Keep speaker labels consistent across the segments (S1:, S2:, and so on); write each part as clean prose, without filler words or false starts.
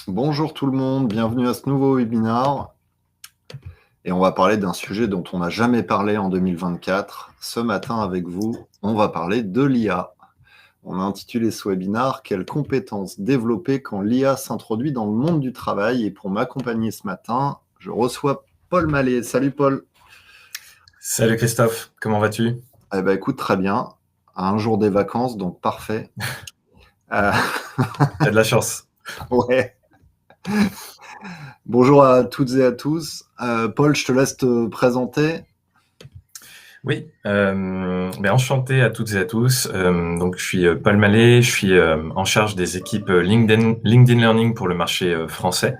S1: Bonjour tout le monde, bienvenue à ce nouveau webinaire. Et on va parler d'un sujet dont on n'a jamais parlé en 2024. Ce matin avec vous, on va parler de l'IA. On a intitulé ce webinaire « Quelles compétences développer quand l'IA s'introduit dans le monde du travail ?» Et pour m'accompagner ce matin, je reçois Paul Mallet. Salut Paul.
S2: Salut Christophe, comment vas-tu?
S1: Eh ben, écoute, très bien. À un jour des vacances, donc parfait.
S2: T'as de la chance.
S1: Ouais. Bonjour à toutes et à tous. Paul, je te laisse te présenter.
S2: Oui, enchanté à toutes et à tous. Donc je suis Paul Mallet, je suis en charge des équipes LinkedIn Learning pour le marché français.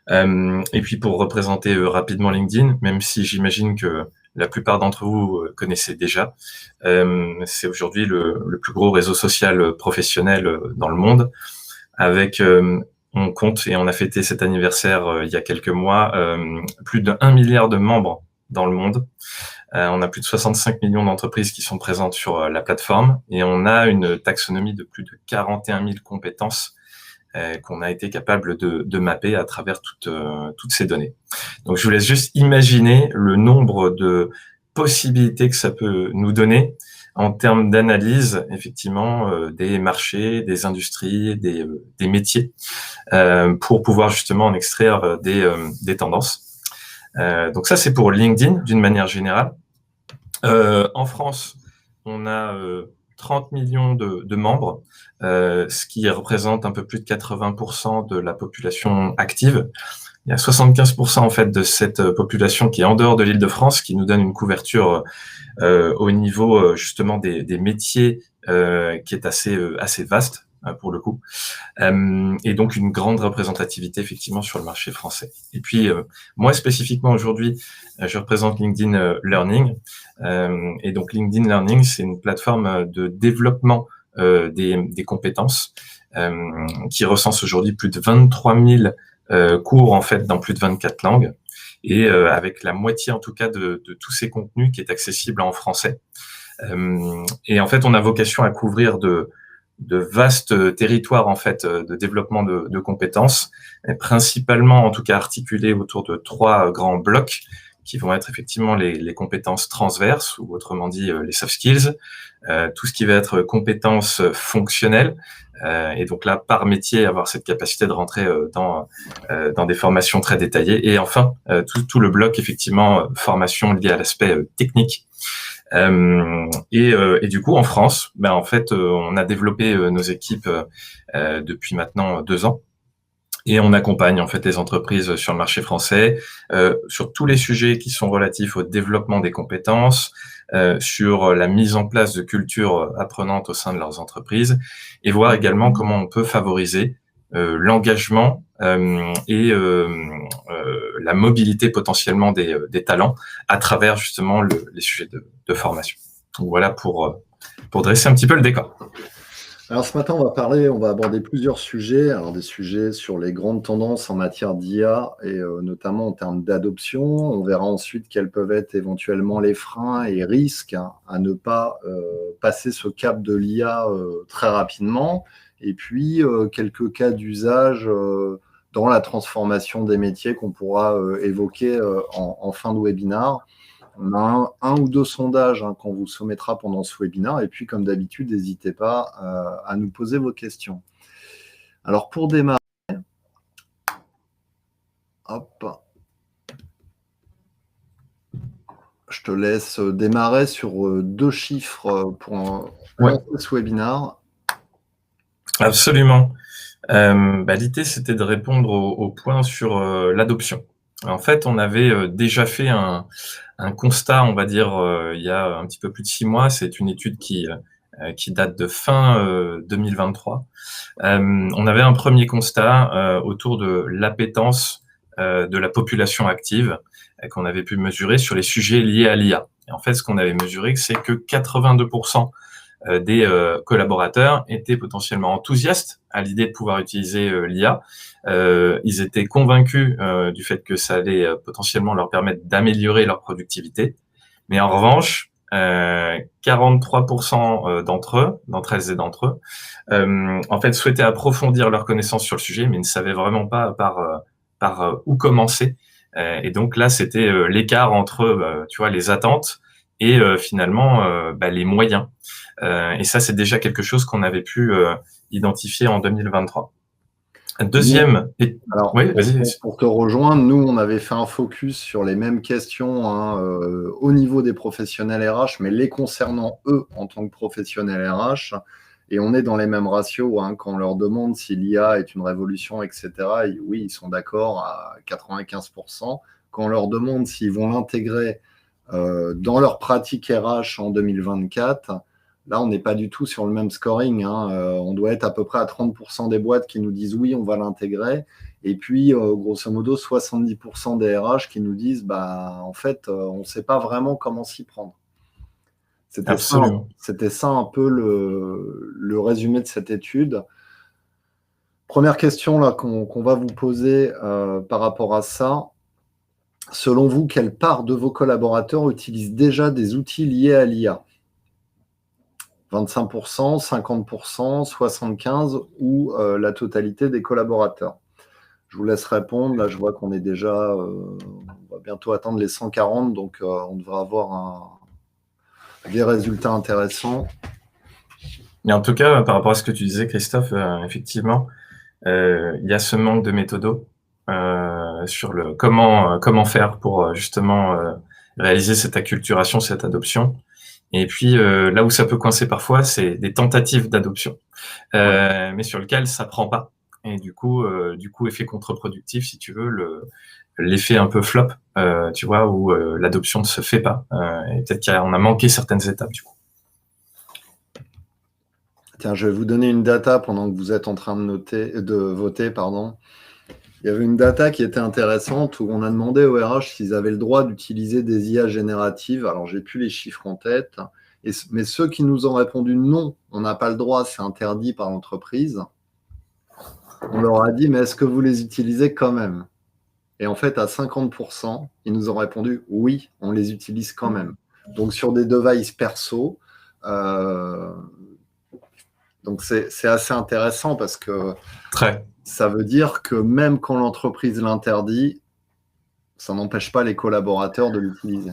S2: Et puis pour représenter rapidement LinkedIn, même si j'imagine que la plupart d'entre vous connaissez déjà, c'est aujourd'hui le plus gros réseau social professionnel dans le monde, avec on compte et on a fêté cet anniversaire il y a quelques mois, plus d'1 milliard de membres dans le monde. On a plus de 65 millions d'entreprises qui sont présentes sur la plateforme et on a une taxonomie de plus de 41 000 compétences qu'on a été capable de mapper à travers toutes ces données. Donc je vous laisse juste imaginer le nombre de possibilités que ça peut nous donner en termes d'analyse, effectivement, des marchés, des industries, des métiers, pour pouvoir justement en extraire des tendances. Donc ça, c'est pour LinkedIn d'une manière générale. En France, on a 30 millions de membres, ce qui représente un peu plus de 80% de la population active. Il y a 75% en fait de cette population qui est en dehors de l'Île-de-France, qui nous donne une couverture au niveau justement des métiers qui est assez vaste pour le coup. Et donc une grande représentativité effectivement sur le marché français. Et puis moi spécifiquement aujourd'hui, je représente LinkedIn Learning. Et donc LinkedIn Learning, c'est une plateforme de développement des compétences qui recense aujourd'hui plus de 23 000 cours en fait dans plus de 24 langues. Et avec la moitié en tout cas de tous ces contenus qui est accessible en français. Et en fait, on a vocation à couvrir de vastes territoires en fait de développement de compétences, principalement en tout cas articulés autour de 3 grands blocs qui vont être effectivement les compétences transverses ou autrement dit les soft skills, tout ce qui va être compétences fonctionnelles, et donc là par métier avoir cette capacité de rentrer dans des formations très détaillées, et enfin tout le bloc effectivement formation liée à l'aspect technique. Et du coup, en France, en fait, on a développé nos équipes depuis maintenant 2 ans. Et on accompagne en fait les entreprises sur le marché français sur tous les sujets qui sont relatifs au développement des compétences, sur la mise en place de cultures apprenantes au sein de leurs entreprises, et voir également comment on peut favoriser l'engagement et la mobilité potentiellement des talents à travers justement les sujets de formation. Donc voilà pour dresser un petit peu le décor.
S1: Alors ce matin, on va aborder plusieurs sujets. Alors des sujets sur les grandes tendances en matière d'IA et notamment en termes d'adoption. On verra ensuite quels peuvent être éventuellement les freins et risques à ne pas passer ce cap de l'IA très rapidement. Et puis quelques cas d'usage dans la transformation des métiers qu'on pourra évoquer en fin de webinaire. On a un ou deux sondages qu'on vous soumettra pendant ce webinaire. Et puis, comme d'habitude, n'hésitez pas à nous poser vos questions. Alors, pour démarrer, hop, je te laisse démarrer sur 2 chiffres pour lancer ce webinaire.
S2: Absolument. L'idée, c'était de répondre au point sur l'adoption. En fait, on avait déjà fait un constat, on va dire, il y a un petit peu plus de 6 mois. C'est une étude qui date de fin 2023. On avait un premier constat autour de l'appétence de la population active qu'on avait pu mesurer sur les sujets liés à l'IA. Et en fait, ce qu'on avait mesuré, c'est que 82% des collaborateurs étaient potentiellement enthousiastes à l'idée de pouvoir utiliser l'IA. Ils étaient convaincus du fait que ça allait potentiellement leur permettre d'améliorer leur productivité. Mais en revanche, 43% d'entre elles et d'entre eux, en fait, souhaitaient approfondir leurs connaissances sur le sujet, mais ne savaient vraiment pas par où commencer. Et donc là, c'était l'écart entre, tu vois, les attentes et finalement les moyens. Et ça, c'est déjà quelque chose qu'on avait pu identifier en 2023. Deuxième.
S1: Alors,
S2: oui, vas-y.
S1: Pour te rejoindre, nous, on avait fait un focus sur les mêmes questions au niveau des professionnels RH, mais les concernant eux en tant que professionnels RH. Et on est dans les mêmes ratios. Quand on leur demande si l'IA est une révolution, etc., oui, ils sont d'accord à 95%. Quand on leur demande s'ils vont l'intégrer dans leur pratique RH en 2024, là, on n'est pas du tout sur le même scoring. On doit être à peu près à 30% des boîtes qui nous disent oui, on va l'intégrer. Et puis, grosso modo, 70% des RH qui nous disent en fait, on ne sait pas vraiment comment s'y prendre. C'était ça un peu le résumé de cette étude. Première question là qu'on va vous poser par rapport à ça. Selon vous, quelle part de vos collaborateurs utilisent déjà des outils liés à l'IA ? 25%, 50%, 75% ou la totalité des collaborateurs? Je vous laisse répondre. Là, je vois qu'on est déjà, on va bientôt atteindre les 140, donc on devrait avoir des résultats intéressants.
S2: Et en tout cas, par rapport à ce que tu disais, Christophe, effectivement, il y a ce manque de méthodo sur le comment faire pour justement réaliser cette acculturation, cette adoption. Et puis, là où ça peut coincer parfois, c'est des tentatives d'adoption, mais sur lequel ça prend pas. Et du coup, effet contre-productif, si tu veux, l'effet un peu flop, tu vois, où l'adoption ne se fait pas. Et peut-être qu'on a manqué certaines étapes, du coup.
S1: Tiens, je vais vous donner une data pendant que vous êtes en train de voter. Il y avait une data qui était intéressante où on a demandé au RH s'ils avaient le droit d'utiliser des IA génératives. Alors, j'ai plus les chiffres en tête, mais ceux qui nous ont répondu non, on n'a pas le droit, c'est interdit par l'entreprise. On leur a dit, mais est-ce que vous les utilisez quand même? Et en fait, à 50%, ils nous ont répondu oui, on les utilise quand même. Donc, sur des devices perso, donc c'est assez intéressant parce que ça veut dire que même quand l'entreprise l'interdit, ça n'empêche pas les collaborateurs de l'utiliser.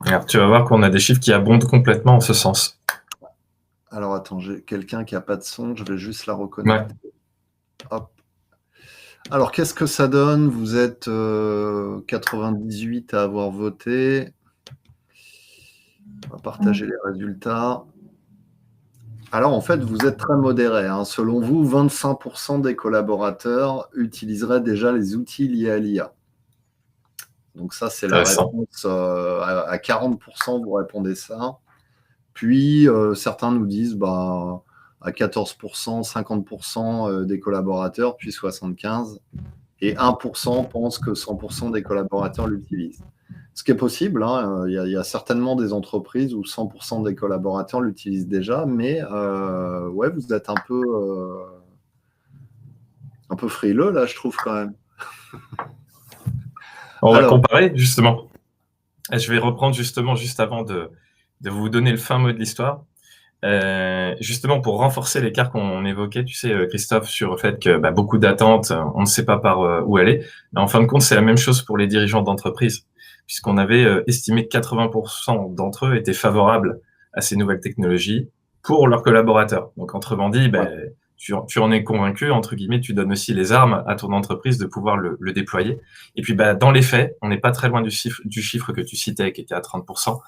S2: Alors, tu vas voir qu'on a des chiffres qui abondent complètement en ce sens.
S1: Alors, attends, j'ai quelqu'un qui n'a pas de son, je vais juste la reconnecter. Ouais. Hop. Alors, qu'est-ce que ça donne? Vous êtes 98 à avoir voté. On va partager les résultats. Alors, en fait, vous êtes très modéré. Selon vous, 25% des collaborateurs utiliseraient déjà les outils liés à l'IA. Donc ça, c'est la réponse. À 40%, vous répondez ça. Puis, certains nous disent à 14%, 50% des collaborateurs, puis 75%. Et 1% pensent que 100% des collaborateurs l'utilisent. Ce qui est possible, il y a certainement des entreprises où 100% des collaborateurs l'utilisent déjà, mais ouais, vous êtes un peu frileux, là, je trouve, quand même.
S2: On va comparer, justement. Je vais reprendre, justement, juste avant de vous donner le fin mot de l'histoire. Justement, pour renforcer l'écart qu'on évoquait, tu sais, Christophe, sur le fait que beaucoup d'attentes, on ne sait pas par où aller. Mais en fin de compte, c'est la même chose pour les dirigeants d'entreprise, puisqu'on avait estimé que 80% d'entre eux étaient favorables à ces nouvelles technologies pour leurs collaborateurs. Donc, autrement dit, tu en es convaincu, entre guillemets, tu donnes aussi les armes à ton entreprise de pouvoir le déployer. Et puis, dans les faits, on n'est pas très loin du chiffre que tu citais, qui était à 30%.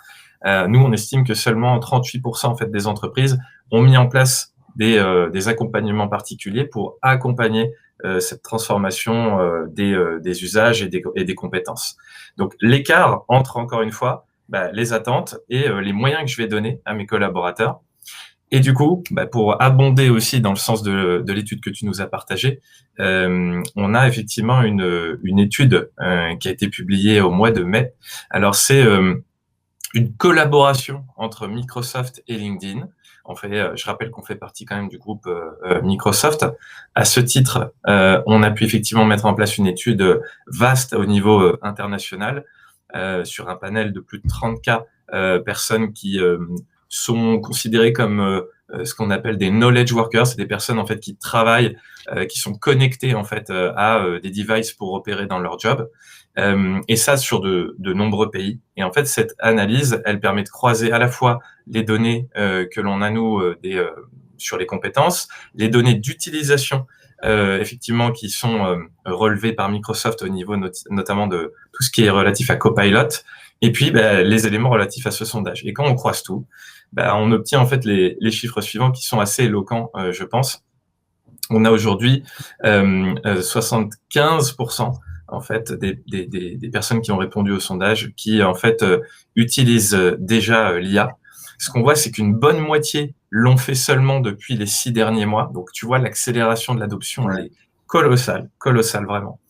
S2: Nous, on estime que seulement 38% en fait, des entreprises ont mis en place des accompagnements particuliers pour accompagner cette transformation des usages et des compétences. Donc, l'écart entre, encore une fois, les attentes et les moyens que je vais donner à mes collaborateurs. Et du coup, pour abonder aussi dans le sens de l'étude que tu nous as partagée, on a effectivement une étude qui a été publiée au mois de mai. Alors, c'est une collaboration entre Microsoft et LinkedIn. Je rappelle qu'on fait partie quand même du groupe Microsoft. À ce titre, on a pu effectivement mettre en place une étude vaste au niveau international sur un panel de plus de 30 cas personnes qui sont considérées comme ce qu'on appelle des knowledge workers, c'est des personnes en fait qui travaillent, qui sont connectées en fait à des devices pour opérer dans leur job, et ça sur de nombreux pays. Et en fait, cette analyse, elle permet de croiser à la fois les données que l'on a nous sur les compétences, les données d'utilisation effectivement qui sont relevées par Microsoft au niveau notamment de tout ce qui est relatif à Copilot, et puis les éléments relatifs à ce sondage. Et quand on croise tout, on obtient en fait les chiffres suivants qui sont assez éloquents, je pense. On a aujourd'hui 75% en fait des personnes qui ont répondu au sondage qui en fait utilisent déjà l'IA. Ce qu'on voit, c'est qu'une bonne moitié l'ont fait seulement depuis les 6 derniers mois. Donc, tu vois, l'accélération de l'adoption, elle est colossale vraiment.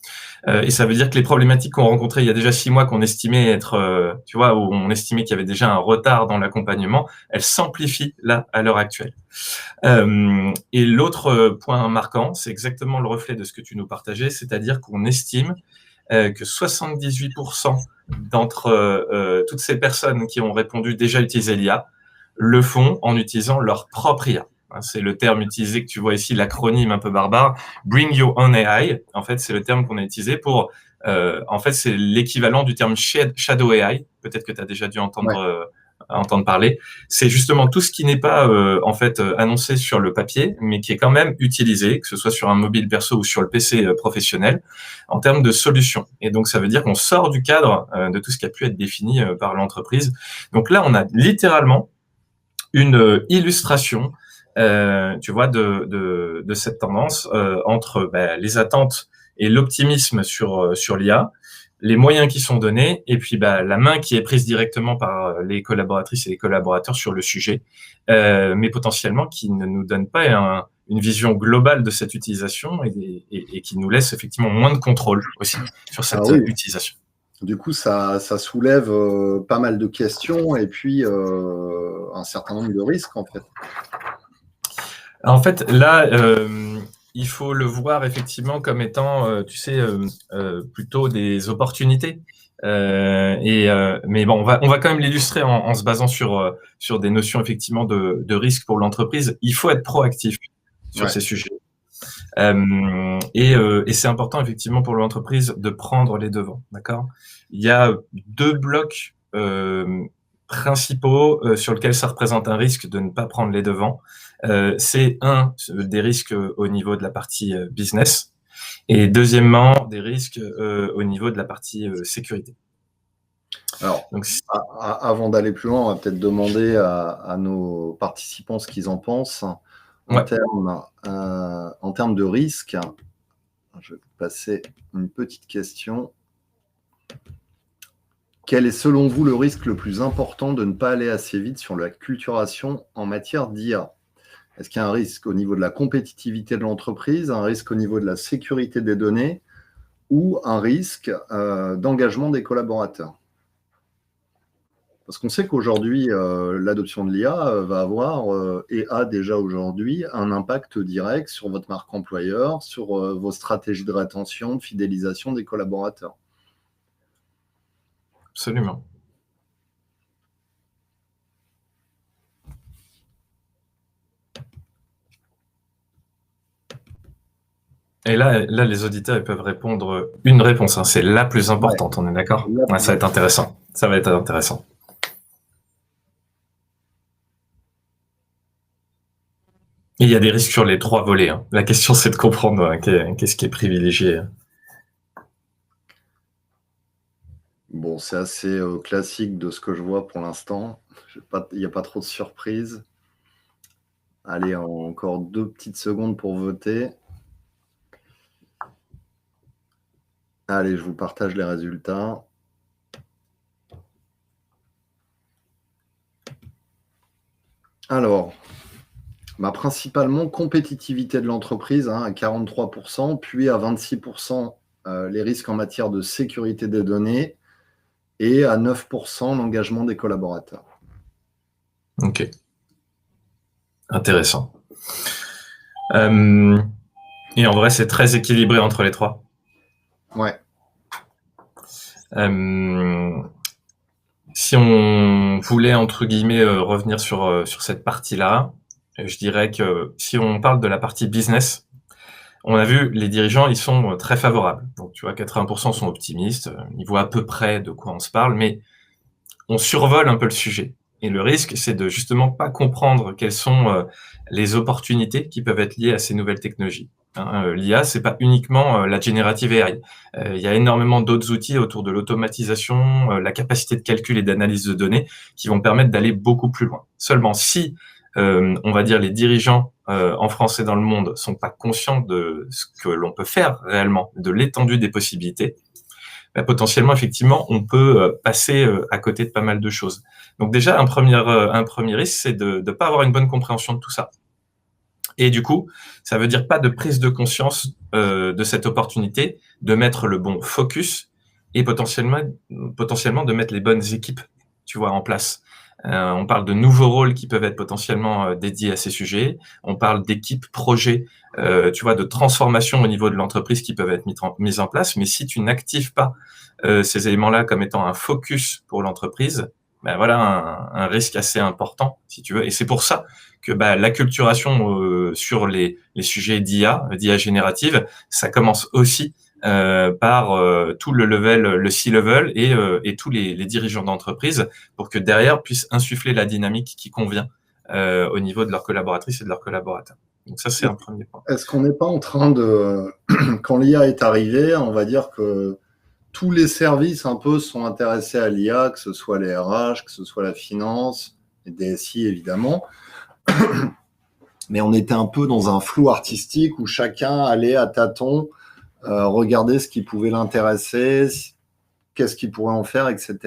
S2: Et ça veut dire que les problématiques qu'on rencontrait il y a déjà 6 mois, qu'on estimait être, tu vois, où on estimait qu'il y avait déjà un retard dans l'accompagnement, elles s'amplifient là, à l'heure actuelle. Et l'autre point marquant, c'est exactement le reflet de ce que tu nous partageais, c'est-à-dire qu'on estime que 78% d'entre toutes ces personnes qui ont répondu déjà utiliser l'IA le font en utilisant leur propre IA. C'est le terme utilisé que tu vois ici, l'acronyme un peu barbare, Bring Your Own AI. En fait, c'est le terme qu'on a utilisé pour... en fait, c'est l'équivalent du terme Shadow AI. Peut-être que tu as déjà dû entendre parler. C'est justement tout ce qui n'est pas en fait annoncé sur le papier, mais qui est quand même utilisé, que ce soit sur un mobile perso ou sur le PC professionnel, en termes de solutions. Et donc, ça veut dire qu'on sort du cadre de tout ce qui a pu être défini par l'entreprise. Donc là, on a littéralement une illustration, tu vois, de cette tendance entre les attentes et l'optimisme sur l'IA, les moyens qui sont donnés, et puis la main qui est prise directement par les collaboratrices et les collaborateurs sur le sujet, mais potentiellement qui ne nous donne pas une vision globale de cette utilisation et qui nous laisse effectivement moins de contrôle aussi sur cette utilisation.
S1: Du coup, ça soulève pas mal de questions et puis un certain nombre de risques, en fait.
S2: En fait, là, il faut le voir effectivement comme étant, tu sais, plutôt des opportunités. Mais bon, on va quand même l'illustrer en se basant sur des notions effectivement de risque pour l'entreprise. Il faut être proactif sur ces sujets. Et c'est important effectivement pour l'entreprise de prendre les devants, d'accord ? Il y a 2 blocs principaux sur lesquels ça représente un risque de ne pas prendre les devants. C'est des risques au niveau de la partie business, et deuxièmement des risques au niveau de la partie sécurité.
S1: Alors, donc, avant d'aller plus loin, on va peut-être demander à nos participants ce qu'ils en pensent. En termes de risque, je vais vous passer une petite question. Quel est selon vous le risque le plus important de ne pas aller assez vite sur la culturation en matière d'IA ? Est-ce qu'il y a un risque au niveau de la compétitivité de l'entreprise, un risque au niveau de la sécurité des données ou un risque d'engagement des collaborateurs ? Parce qu'on sait qu'aujourd'hui, l'adoption de l'IA va avoir et a déjà aujourd'hui un impact direct sur votre marque employeur, sur vos stratégies de rétention, de fidélisation des collaborateurs.
S2: Absolument. Et là, les auditeurs ils peuvent répondre une réponse. C'est la plus importante, on est d'accord ? Ça va être intéressant. Ça va être intéressant. Et il y a des risques sur les 3 volets. La question, c'est de comprendre qu'est-ce qui est privilégié.
S1: Bon, c'est assez classique de ce que je vois pour l'instant. Il n'y a pas trop de surprises. Allez, encore 2 petites secondes pour voter. Allez, je vous partage les résultats. Alors, principalement compétitivité de l'entreprise à 43%, puis à 26% les risques en matière de sécurité des données et à 9% l'engagement des collaborateurs.
S2: Ok. Intéressant. Et en vrai, c'est très équilibré entre les 3.
S1: Ouais.
S2: Si on voulait, entre guillemets, revenir sur cette partie-là, je dirais que si on parle de la partie business, on a vu les dirigeants, ils sont très favorables. Donc, tu vois, 80% sont optimistes, ils voient à peu près de quoi on se parle, mais on survole un peu le sujet. Et le risque, c'est de justement pas comprendre quelles sont les opportunités qui peuvent être liées à ces nouvelles technologies. L'IA, c'est pas uniquement la generative AI. Il y a énormément d'autres outils autour de l'automatisation, la capacité de calcul et d'analyse de données qui vont permettre d'aller beaucoup plus loin. Seulement si, on va dire, les dirigeants en France et dans le monde sont pas conscients de ce que l'on peut faire réellement, de l'étendue des possibilités, bah, potentiellement, effectivement, on peut passer à côté de pas mal de choses. Donc déjà, un premier risque, c'est de ne pas avoir une bonne compréhension de tout ça. Et du coup, ça veut dire pas de prise de conscience de cette opportunité, de mettre le bon focus et potentiellement de mettre les bonnes équipes, tu vois, en place. On parle de nouveaux rôles qui peuvent être potentiellement dédiés à ces sujets. On parle d'équipes, projets, tu vois, de transformation au niveau de l'entreprise qui peuvent être mises en place. Mais si tu n'actives pas ces éléments-là comme étant un focus pour l'entreprise, ben voilà un risque assez important, si tu veux. Et c'est pour ça que l'acculturation sur les sujets d'IA générative, ça commence aussi par tout le level, le C-level et tous les dirigeants d'entreprise pour que derrière puissent insuffler la dynamique qui convient au niveau de leurs collaboratrices et de leurs collaborateurs. Donc ça, c'est un premier point.
S1: Est-ce qu'on n'est pas en train de... Quand l'IA est arrivée, on va dire que tous les services un peu sont intéressés à l'IA, que ce soit les RH, que ce soit la finance, les DSI évidemment. Mais on était un peu dans un flou artistique où chacun allait à tâtons regarder ce qui pouvait l'intéresser, qu'est-ce qu'il pourrait en faire, etc.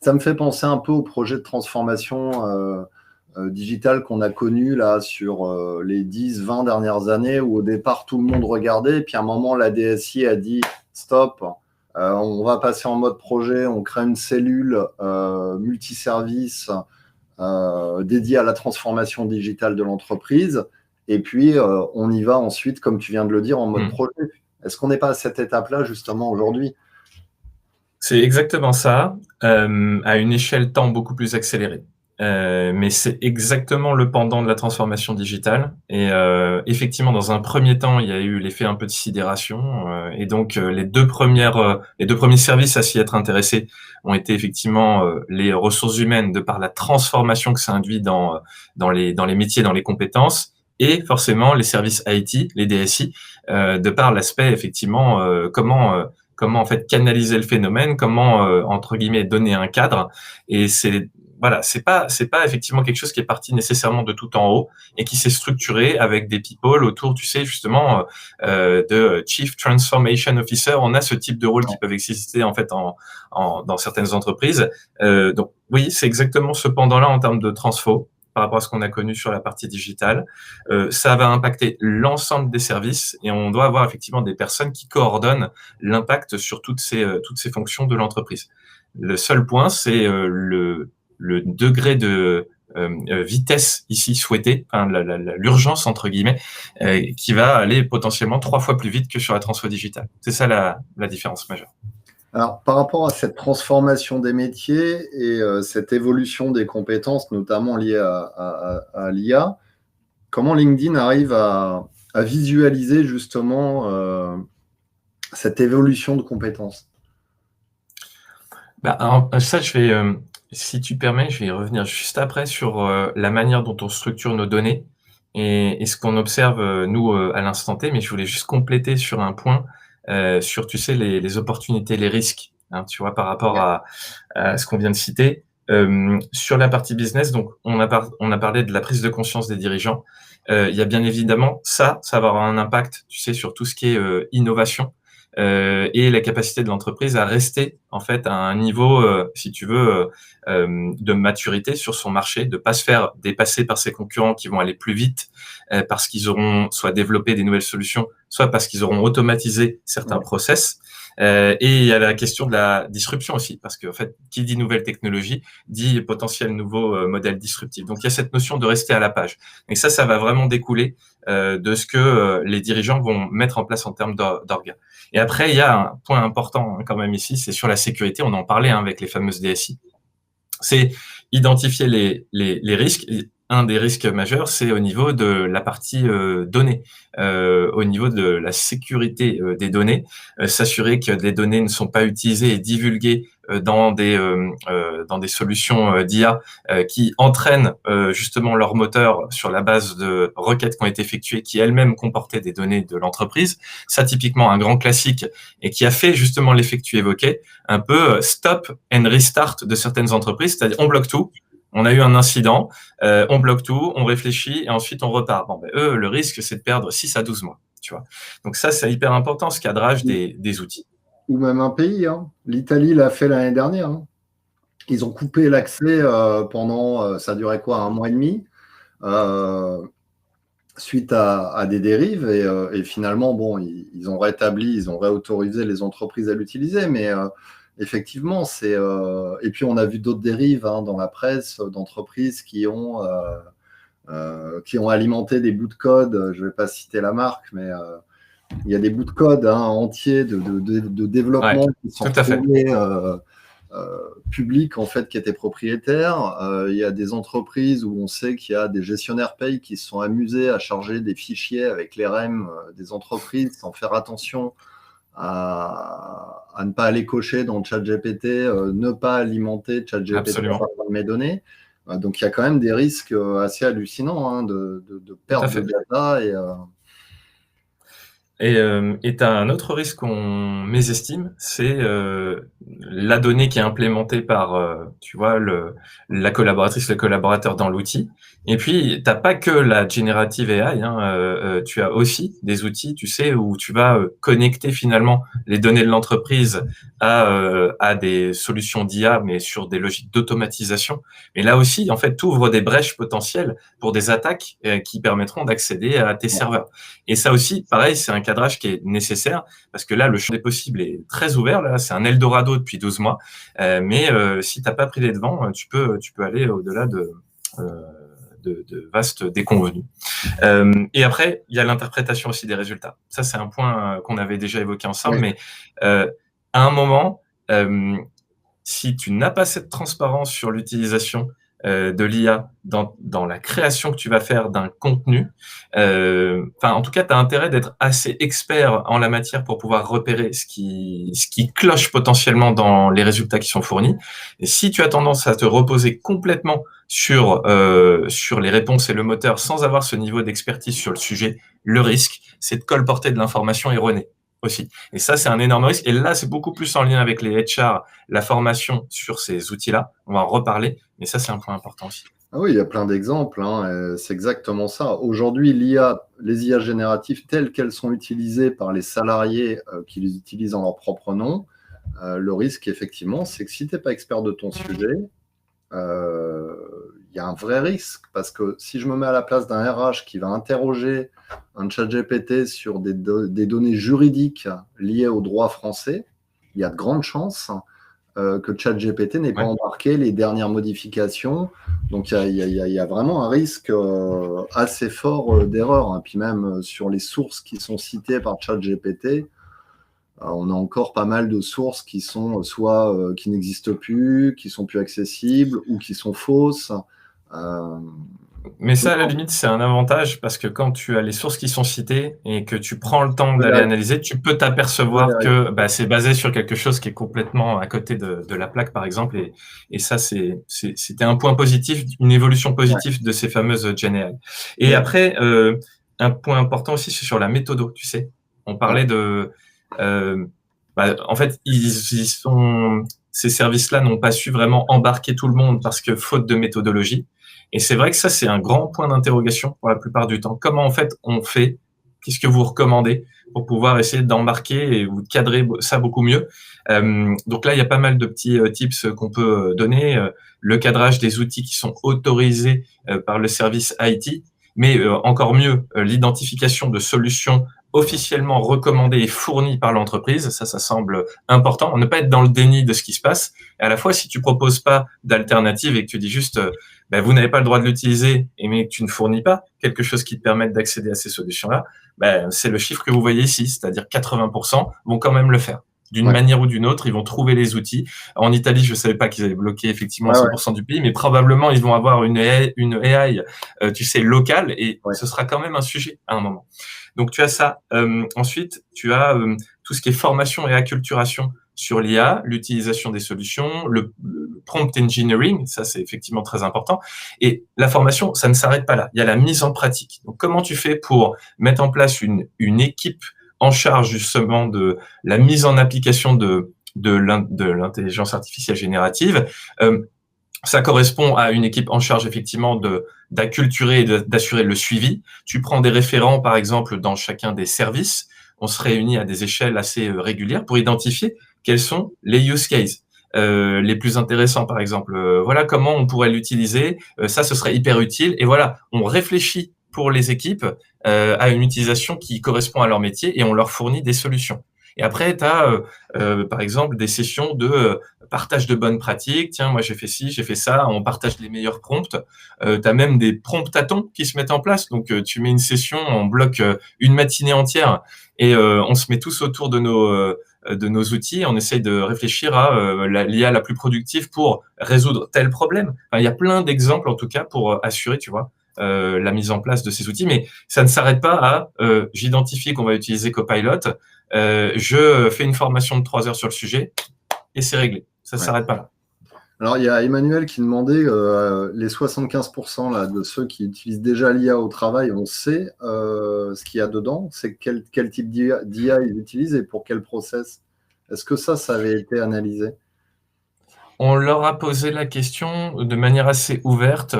S1: Ça me fait penser un peu au projet de transformation digitale qu'on a connu là sur les 10-20 dernières années où au départ tout le monde regardait et puis à un moment la DSI a dit stop, on va passer en mode projet, on crée une cellule multiservice dédiée à la transformation digitale de l'entreprise et puis on y va ensuite, comme tu viens de le dire, en mode projet. Est-ce qu'on n'est pas à cette étape-là justement aujourd'hui ?
S2: C'est exactement ça, à une échelle temps beaucoup plus accélérée. Mais c'est exactement le pendant de la transformation digitale. Et effectivement, dans un premier temps, il y a eu l'effet un peu de sidération. Et donc, les deux premiers services à s'y être intéressés ont été effectivement les ressources humaines, de par la transformation que ça induit dans les métiers, dans les compétences, et forcément les services IT, les DSI, de par l'aspect effectivement comment en fait canaliser le phénomène, comment entre guillemets donner un cadre. Et c'est pas effectivement quelque chose qui est parti nécessairement de tout en haut et qui s'est structuré avec des people autour, tu sais, justement de Chief Transformation Officer. On a ce type de rôle qui peuvent exister en fait dans certaines entreprises. Donc oui, c'est exactement ce pendant-là en termes de transfo par rapport à ce qu'on a connu sur la partie digitale. Ça va impacter l'ensemble des services et on doit avoir effectivement des personnes qui coordonnent l'impact sur toutes ces fonctions de l'entreprise. Le seul point, c'est le degré de vitesse ici souhaité, enfin, l'urgence entre guillemets, qui va aller potentiellement 3 fois plus vite que sur la transfo digitale. C'est ça la différence majeure.
S1: Alors, par rapport à cette transformation des métiers et cette évolution des compétences, notamment liées à l'IA, comment LinkedIn arrive à visualiser justement cette évolution de compétences ?
S2: Alors, ça, si tu permets, je vais y revenir juste après sur la manière dont on structure nos données et ce qu'on observe, nous, à l'instant T. Mais je voulais juste compléter sur un point, sur, tu sais, les opportunités, les risques, hein, tu vois, par rapport à ce qu'on vient de citer. Sur la partie business, donc, on a parlé de la prise de conscience des dirigeants. Il y a bien évidemment ça va avoir un impact, tu sais, sur tout ce qui est innovation. Et la capacité de l'entreprise à rester en fait à un niveau, si tu veux, de maturité sur son marché, de pas se faire dépasser par ses concurrents qui vont aller plus vite parce qu'ils auront soit développé des nouvelles solutions, soit parce qu'ils auront automatisé certains process. Et il y a la question de la disruption aussi, parce que en fait, qui dit nouvelle technologie dit potentiel nouveau modèle disruptif. Donc il y a cette notion de rester à la page. Et ça va vraiment découler de ce que les dirigeants vont mettre en place en termes d'orgas. Et après, il y a un point important quand même ici, c'est sur la sécurité. On en parlait avec les fameuses DSI. c'est identifier les risques. Un des risques majeurs, c'est au niveau de la partie données, au niveau de la sécurité des données, s'assurer que les données ne sont pas utilisées et divulguées dans des solutions d'IA qui entraînent justement leur moteur sur la base de requêtes qui ont été effectuées, qui elles-mêmes comportaient des données de l'entreprise. Ça, typiquement, un grand classique et qui a fait justement l'effet que tu évoquais, un peu stop and restart de certaines entreprises, c'est-à-dire on bloque tout. On a eu un incident, on bloque tout, on réfléchit et ensuite on repart. Bon, ben, eux, le risque, c'est de perdre 6 à 12 mois. Tu vois. Donc ça, c'est hyper important, ce cadrage des outils.
S1: Ou même un pays. Hein. L'Italie l'a fait l'année dernière. Hein. Ils ont coupé l'accès pendant, ça durait quoi, 1 mois et demi, suite à des dérives. Et finalement, bon, ils ont rétabli, ils ont réautorisé les entreprises à l'utiliser. Mais effectivement, c'est. Et puis, on a vu d'autres dérives hein, dans la presse d'entreprises qui ont alimenté des bouts de code. Je ne vais pas citer la marque, mais il y a des bouts de code hein, entiers de développement qui sont retrouvés publics en fait, qui étaient propriétaires. Il y a des entreprises où on sait qu'il y a des gestionnaires payes qui se sont amusés à charger des fichiers avec les REM des entreprises sans faire attention à ne pas aller cocher dans ChatGPT, ne pas alimenter ChatGPT par mes données. Donc, il y a quand même des risques assez hallucinants hein, de perte de data.
S2: Et tu as un autre risque qu'on mésestime, c'est la donnée qui est implémentée par, tu vois, la collaboratrice, le collaborateur dans l'outil. Et puis, tu n'as pas que la generative AI, hein, tu as aussi des outils, tu sais, où tu vas connecter finalement les données de l'entreprise à des solutions d'IA, mais sur des logiques d'automatisation. Et là aussi, en fait, tu ouvres des brèches potentielles pour des attaques qui permettront d'accéder à tes serveurs. Et ça aussi, pareil, c'est un cadrage qui est nécessaire parce que là, le champ des possibles est très ouvert. Là, c'est un Eldorado depuis 12 mois. Mais si tu n'as pas pris les devants, tu peux aller au-delà de vastes déconvenus. Et après, il y a l'interprétation aussi des résultats. Ça, c'est un point qu'on avait déjà évoqué ensemble. Mais à un moment, si tu n'as pas cette transparence sur l'utilisation de l'IA dans la création que tu vas faire d'un contenu, en tout cas, tu as intérêt d'être assez expert en la matière pour pouvoir repérer ce qui cloche potentiellement dans les résultats qui sont fournis. Et si tu as tendance à te reposer complètement sur les réponses et le moteur sans avoir ce niveau d'expertise sur le sujet, le risque, c'est de colporter de l'information erronée aussi. Et ça, c'est un énorme risque. Et là, c'est beaucoup plus en lien avec les HR, la formation sur ces outils-là. On va en reparler, mais ça, c'est un point important aussi.
S1: Ah oui, il y a plein d'exemples. Hein, c'est exactement ça. Aujourd'hui, les IA génératives telles qu'elles sont utilisées par les salariés qui les utilisent en leur propre nom, le risque, effectivement, c'est que si tu n'es pas expert de ton sujet, il y a un vrai risque parce que si je me mets à la place d'un RH qui va interroger un ChatGPT sur des données juridiques liées au droit français, il y a de grandes chances que ChatGPT n'ait pas embarqué les dernières modifications. Donc, il y a vraiment un risque assez fort d'erreur. Hein. Puis même sur les sources qui sont citées par ChatGPT, on a encore pas mal de sources qui sont soit qui n'existent plus, qui sont plus accessibles ou qui sont fausses.
S2: Mais ça, à la limite, c'est un avantage parce que quand tu as les sources qui sont citées et que tu prends le temps d'aller analyser, tu peux t'apercevoir que c'est basé sur quelque chose qui est complètement à côté de la plaque, par exemple. Et ça, c'était un point positif, une évolution positive de ces fameuses Gen AI. Et après, un point important aussi, c'est sur la méthodo, tu sais. On parlait de... en fait, ces services-là n'ont pas su vraiment embarquer tout le monde parce que faute de méthodologie. Et c'est vrai que ça, c'est un grand point d'interrogation pour la plupart du temps. Comment, en fait, on fait? Qu'est-ce que vous recommandez pour pouvoir essayer d'embarquer et vous cadrer ça beaucoup mieux? Donc là, il y a pas mal de petits tips qu'on peut donner. Le cadrage des outils qui sont autorisés par le service IT, mais encore mieux, l'identification de solutions officiellement recommandées et fournies par l'entreprise. Ça semble important. Ne pas être dans le déni de ce qui se passe. Et à la fois, si tu proposes pas d'alternative et que tu dis juste vous n'avez pas le droit de l'utiliser, mais que tu ne fournis pas quelque chose qui te permette d'accéder à ces solutions-là, c'est le chiffre que vous voyez ici, c'est-à-dire 80% vont quand même le faire. d'une manière ou d'une autre, ils vont trouver les outils. En Italie, je ne savais pas qu'ils avaient bloqué effectivement 100% du pays, mais probablement ils vont avoir une AI, tu sais, locale, et ce sera quand même un sujet à un moment. Donc tu as ça. Ensuite, tu as tout ce qui est formation et acculturation sur l'IA, l'utilisation des solutions, le prompt engineering, ça c'est effectivement très important. Et la formation, ça ne s'arrête pas là. Il y a la mise en pratique. Donc comment tu fais pour mettre en place une équipe en charge justement de la mise en application de l'intelligence artificielle générative? Ça correspond à une équipe en charge effectivement d'acculturer et d'assurer le suivi. Tu prends des référents, par exemple, dans chacun des services. On se réunit à des échelles assez régulières pour identifier quels sont les use cases les plus intéressants, par exemple. Voilà comment on pourrait l'utiliser. Ça, ce serait hyper utile. Et voilà, on réfléchit pour les équipes à une utilisation qui correspond à leur métier et on leur fournit des solutions. Et après, tu as, par exemple, des sessions de partage de bonnes pratiques. Tiens, moi, j'ai fait ci, j'ai fait ça. On partage les meilleurs prompts. Tu as même des promptatons qui se mettent en place. Donc, tu mets une session, on bloque une matinée entière et on se met tous autour de nos outils. On essaye de réfléchir à l'IA la plus productive pour résoudre tel problème. Enfin, il y a plein d'exemples, en tout cas, pour assurer, tu vois, la mise en place de ces outils. Mais ça ne s'arrête pas à j'identifie qu'on va utiliser Copilot. Je fais une formation de 3 heures sur le sujet et c'est réglé. Ça ne s'arrête pas là.
S1: Alors, il y a Emmanuel qui demandait les 75% là, de ceux qui utilisent déjà l'IA au travail, on sait ce qu'il y a dedans, c'est quel type d'IA ils utilisent et pour quel process. Est-ce que ça avait été analysé?
S2: On leur a posé la question de manière assez ouverte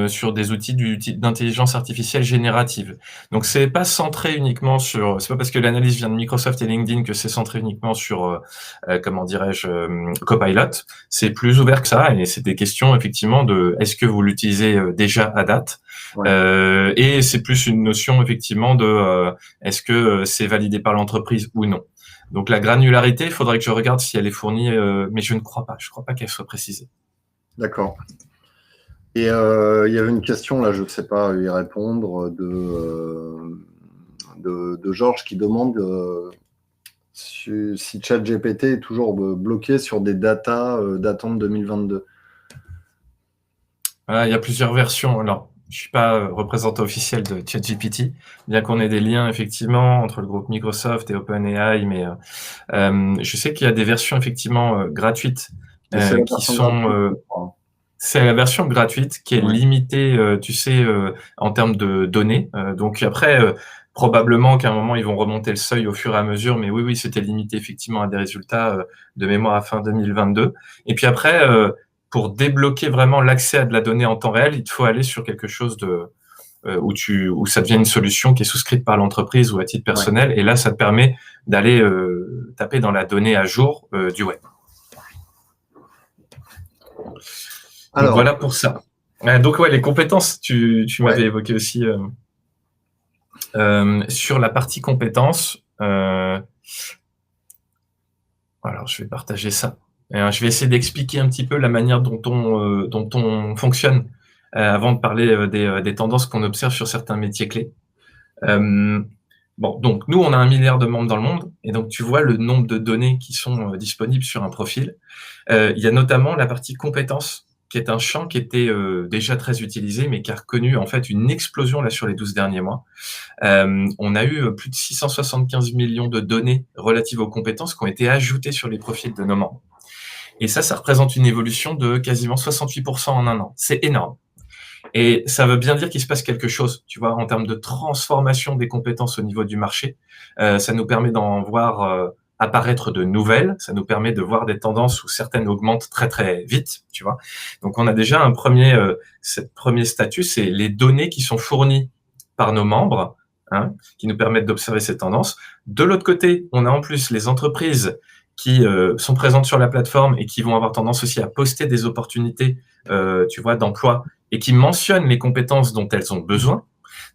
S2: sur des outils d'intelligence artificielle générative. Donc, c'est pas centré uniquement sur... C'est pas parce que l'analyse vient de Microsoft et LinkedIn que c'est centré uniquement sur, comment dirais-je, Copilot. C'est plus ouvert que ça et c'est des questions, effectivement, de est-ce que vous l'utilisez déjà à date? Et c'est plus une notion, effectivement, de est-ce que c'est validé par l'entreprise ou non? Donc la granularité, il faudrait que je regarde si elle est fournie, mais je ne crois pas. Je ne crois pas qu'elle soit précisée.
S1: D'accord. Et il y avait une question, là, je ne sais pas y répondre, de Georges qui demande si ChatGPT est toujours bloqué sur des datas datant de 2022.
S2: Il y a plusieurs versions. Alors, je ne suis pas représentant officiel de ChatGPT, bien qu'on ait des liens effectivement entre le groupe Microsoft et OpenAI, mais je sais qu'il y a des versions effectivement gratuites qui sont... C'est la version gratuite qui est limitée, tu sais, en termes de données. Donc après, probablement qu'à un moment, ils vont remonter le seuil au fur et à mesure, mais oui, c'était limité effectivement à des résultats de mémoire à fin 2022. Et puis après... pour débloquer vraiment l'accès à de la donnée en temps réel, il te faut aller sur quelque chose où ça devient une solution qui est souscrite par l'entreprise ou à titre personnel. Et là, ça te permet d'aller taper dans la donnée à jour du web. Alors, donc voilà pour ça. Donc les compétences, tu m'avais évoqué aussi sur la partie compétences. Alors, je vais partager ça. Je vais essayer d'expliquer un petit peu la manière dont on fonctionne avant de parler des tendances qu'on observe sur certains métiers clés. Donc nous, on a 1 milliard de membres dans le monde, et donc tu vois le nombre de données qui sont disponibles sur un profil. Il y a notamment la partie compétences, qui est un champ qui était déjà très utilisé, mais qui a connu en fait une explosion là sur les 12 derniers mois. On a eu plus de 675 millions de données relatives aux compétences qui ont été ajoutées sur les profils de nos membres. Et ça représente une évolution de quasiment 68% en 1 an. C'est énorme. Et ça veut bien dire qu'il se passe quelque chose, tu vois, en termes de transformation des compétences au niveau du marché. Ça nous permet d'en voir apparaître de nouvelles. Ça nous permet de voir des tendances où certaines augmentent très, très vite, tu vois. Donc, on a déjà un premier statut, c'est les données qui sont fournies par nos membres, qui nous permettent d'observer ces tendances. De l'autre côté, on a en plus les entreprises qui sont présentes sur la plateforme et qui vont avoir tendance aussi à poster des opportunités, tu vois, d'emploi et qui mentionnent les compétences dont elles ont besoin.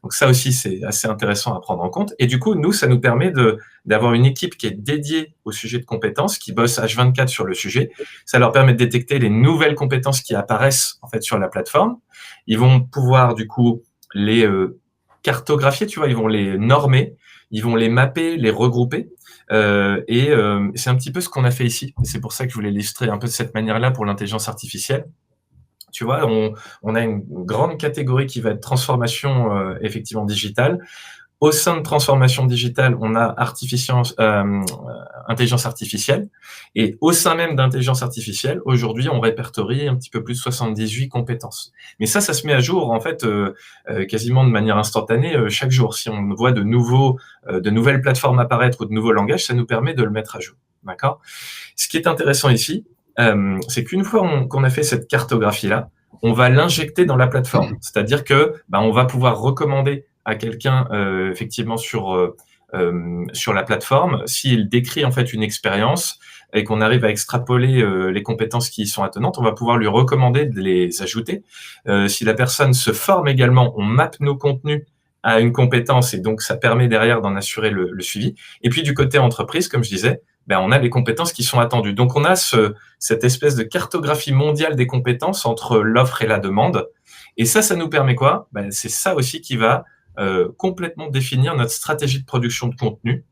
S2: Donc ça aussi, c'est assez intéressant à prendre en compte. Et du coup, nous, ça nous permet d'avoir une équipe qui est dédiée au sujet de compétences, qui bosse H24 sur le sujet. Ça leur permet de détecter les nouvelles compétences qui apparaissent en fait sur la plateforme. Ils vont pouvoir du coup les cartographier, tu vois, ils vont les normer, ils vont les mapper, les regrouper. C'est un petit peu ce qu'on a fait ici. C'est pour ça que je voulais l'illustrer un peu de cette manière-là pour l'intelligence artificielle. Tu vois, on a une grande catégorie qui va être transformation effectivement digitale. Au sein de transformation digitale, on a intelligence artificielle. Et au sein même d'intelligence artificielle, aujourd'hui, on répertorie un petit peu plus de 78 compétences. Mais ça se met à jour, en fait, quasiment de manière instantanée chaque jour. Si on voit de nouvelles plateformes apparaître ou de nouveaux langages, ça nous permet de le mettre à jour. D'accord ? Ce qui est intéressant ici, c'est qu'une fois qu'on a fait cette cartographie-là, on va l'injecter dans la plateforme. C'est-à-dire que on va pouvoir recommander à quelqu'un effectivement sur la plateforme, s'il décrit en fait une expérience et qu'on arrive à extrapoler les compétences qui y sont attenantes, on va pouvoir lui recommander de les ajouter. Si la personne se forme également, on mappe nos contenus à une compétence et donc ça permet derrière d'en assurer le suivi. Et puis du côté entreprise, comme je disais, on a les compétences qui sont attendues. Donc on a cette espèce de cartographie mondiale des compétences entre l'offre et la demande. Et ça nous permet quoi ? C'est ça aussi qui va complètement définir notre stratégie de production de contenu,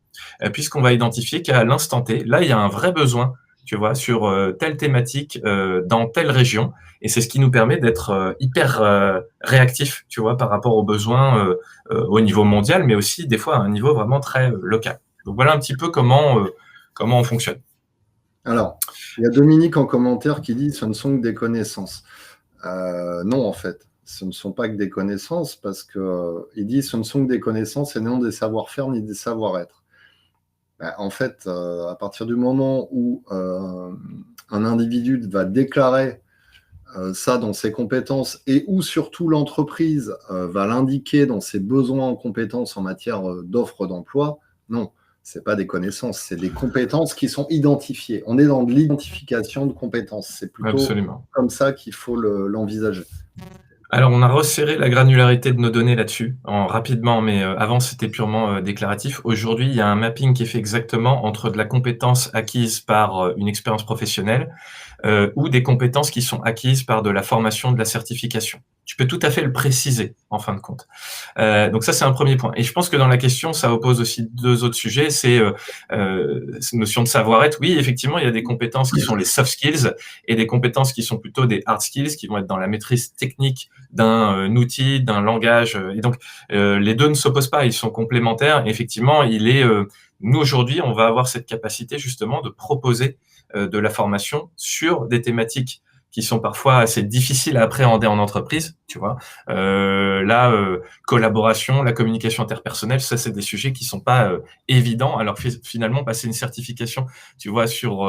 S2: puisqu'on va identifier qu'à l'instant T, là, il y a un vrai besoin, tu vois, sur telle thématique dans telle région. Et c'est ce qui nous permet d'être hyper réactif, tu vois, par rapport aux besoins au niveau mondial, mais aussi des fois à un niveau vraiment très local. Donc voilà un petit peu comment on fonctionne.
S1: Alors, il y a Dominique en commentaire qui dit « ce ne sont que des connaissances ». Non, en fait, ce ne sont pas que des connaissances parce qu'il dit « ce ne sont que des connaissances et non des savoir-faire ni des savoir-être ». En fait, à partir du moment où un individu va déclarer ça dans ses compétences et où surtout l'entreprise va l'indiquer dans ses besoins en compétences en matière d'offre d'emploi, non. Ce n'est pas des connaissances, c'est des compétences qui sont identifiées. On est dans de l'identification de compétences. C'est plutôt
S2: Absolument.
S1: Comme ça qu'il faut l'envisager.
S2: Alors, on a resserré la granularité de nos données là-dessus, rapidement, mais avant, c'était purement déclaratif. Aujourd'hui, il y a un mapping qui est fait exactement entre de la compétence acquise par une expérience professionnelle ou des compétences qui sont acquises par de la formation, de la certification. Tu peux tout à fait le préciser, en fin de compte. Donc ça, c'est un premier point. Et je pense que dans la question, ça oppose aussi deux autres sujets. C'est cette notion de savoir-être. Oui, effectivement, il y a des compétences qui sont les soft skills et des compétences qui sont plutôt des hard skills, qui vont être dans la maîtrise technique d'un outil, d'un langage. Et donc, les deux ne s'opposent pas, ils sont complémentaires. Et effectivement, nous, aujourd'hui, on va avoir cette capacité justement de proposer de la formation sur des thématiques qui sont parfois assez difficiles à appréhender en entreprise, tu vois. Collaboration, la communication interpersonnelle, ça, c'est des sujets qui sont pas évidents. Alors finalement, passer une certification, tu vois, sur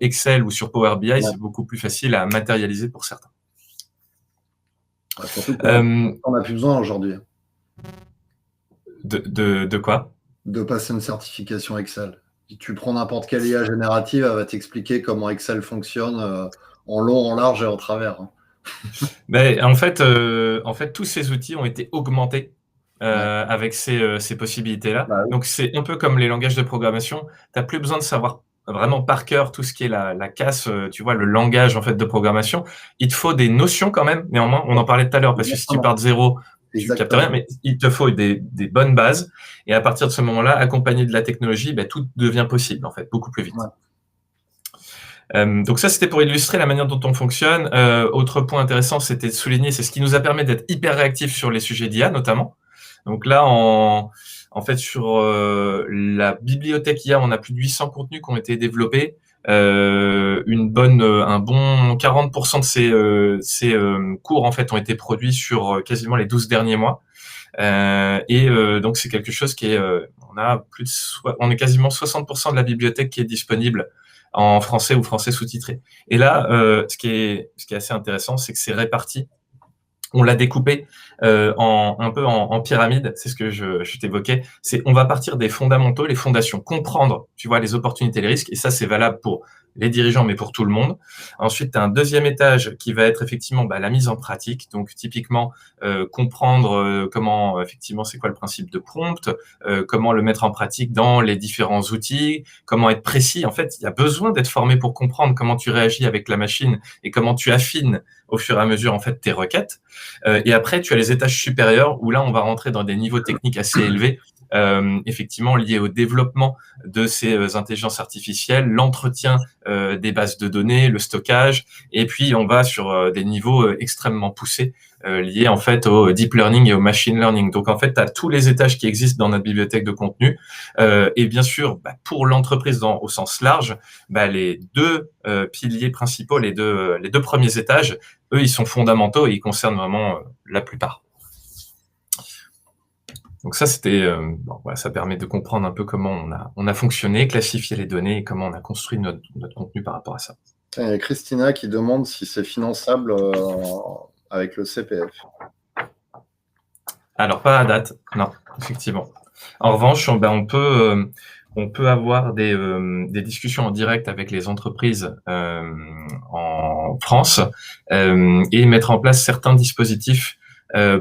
S2: Excel ou sur Power BI, c'est beaucoup plus facile à matérialiser pour certains.
S1: Surtout qu'on n'a plus besoin aujourd'hui.
S2: De quoi ?
S1: De passer une certification Excel. Si tu prends n'importe quelle IA générative, elle va t'expliquer comment Excel fonctionne en long, en large et en travers.
S2: Mais en fait, tous ces outils ont été augmentés avec ces possibilités-là.
S1: Bah, oui.
S2: Donc, c'est un peu comme les langages de programmation. Tu n'as plus besoin de savoir vraiment par cœur tout ce qui est la casse, tu vois, le langage en fait de programmation. Il te faut des notions quand même. Néanmoins, on en parlait tout à l'heure, parce que si tu pars de zéro, tu ne captes rien, mais il te faut des bonnes bases. Et à partir de ce moment-là, accompagné de la technologie, tout devient possible, en fait, beaucoup plus vite. Ouais. Donc ça, c'était pour illustrer la manière dont on fonctionne. Autre point intéressant, c'était de souligner, c'est ce qui nous a permis d'être hyper réactifs sur les sujets d'IA, notamment. Donc là, en fait, sur la bibliothèque IA, on a plus de 800 contenus qui ont été développés. Un bon 40% de ces cours en fait ont été produits sur quasiment les 12 derniers mois. Donc c'est quelque chose qui est on est quasiment 60% de la bibliothèque qui est disponible en français ou français sous-titré. Et là, ce qui est assez intéressant, c'est que c'est réparti. On l'a découpé un peu en pyramide, c'est ce que je t'évoquais. On va partir des fondamentaux, les fondations, comprendre, tu vois, les opportunités, les risques, et ça, c'est valable pour les dirigeants, mais pour tout le monde. Ensuite, tu as un deuxième étage qui va être effectivement la mise en pratique. Donc, typiquement, comprendre comment, effectivement, c'est quoi le principe de prompt, comment le mettre en pratique dans les différents outils, comment être précis. En fait, il y a besoin d'être formé pour comprendre comment tu réagis avec la machine et comment tu affines au fur et à mesure, en fait, tes requêtes. Et après, tu as les étages supérieurs où là, on va rentrer dans des niveaux techniques assez élevés, effectivement liés au développement de ces intelligences artificielles, l'entretien des bases de données, le stockage, et puis on va sur des niveaux extrêmement poussés liés en fait au deep learning et au machine learning. Donc en fait, tu as tous les étages qui existent dans notre bibliothèque de contenu. Et bien sûr, pour l'entreprise au sens large, les deux piliers principaux, les deux premiers étages, eux, ils sont fondamentaux et ils concernent vraiment la plupart. Donc ça, c'était, ça permet de comprendre un peu comment on a fonctionné, classifié les données et comment on a construit notre contenu par rapport à ça.
S1: Il y a Christina qui demande si c'est finançable avec le CPF.
S2: Alors, pas à date, non, effectivement. En revanche, on peut avoir des discussions en direct avec les entreprises en France et mettre en place certains dispositifs